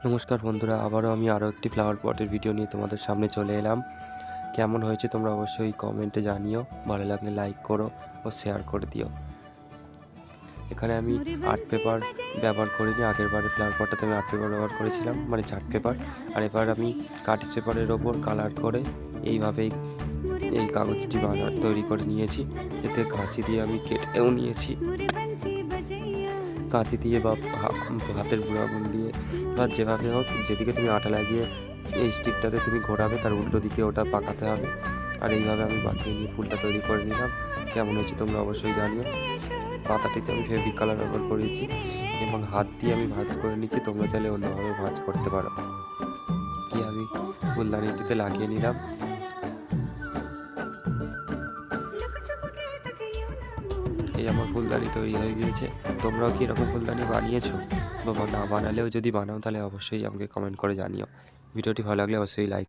নমস্কার বন্ধুরা, আবারও আমি আরও একটি ফ্লাওয়ার পটের ভিডিও নিয়ে তোমাদের সামনে চলে এলাম। কেমন হয়েছে তোমরা অবশ্যই কমেন্টে জানিও, ভালো লাগলে লাইক করো ও শেয়ার করে দিও। এখানে আমি আর্ট পেপার ব্যবহার করিনি, আগের বারে ফ্লাওয়ার পটটাতে আমি আর্ট পেপার ব্যবহার করেছিলাম, মানে চার্ট পেপার। আর এবার আমি কার্টিস পেপারের ওপর কালার করে এইভাবেই এই কাগজটি তৈরি করে নিয়েছি। এতে কাঁচি দিয়ে আমি কেটেও নিয়েছি, কাঁচি দিয়ে বা হাতের বুড়ো আঙুল দিয়ে বা যেভাবে হোক, যেদিকে তুমি আটা লাগিয়ে এই স্টিকটাতে তুমি ঘোরাবে তার উল্টো দিকে ওটা পাকাতে হবে। আর এইভাবে আমি বাঁকিয়ে নিয়ে ফুলটা তৈরি করে নিলাম। কেমন হয়েছে তোমরা অবশ্যই জানিও। পাতাটিতে আমি ফেব্রিক কালার ব্যবহার করেছি এবং হাত দিয়ে আমি ভাঁজ করে নিচ্ছি, তোমরা চাইলে অন্যভাবে ভাঁজ করতে পারো। কি আমি ফুলদানিটিতে লাগিয়ে নিলাম। এই আমার ফুলদানি তৈরি হয়ে গিয়েছে। তোমরাও কি এরকম ফুলদানি বানিয়েছো? বা না বানালেও যদি বানাও তাহলে অবশ্যই আমাকে কমেন্ট করে জানিও। ভিডিওটি ভালো লাগলে অবশ্যই লাইক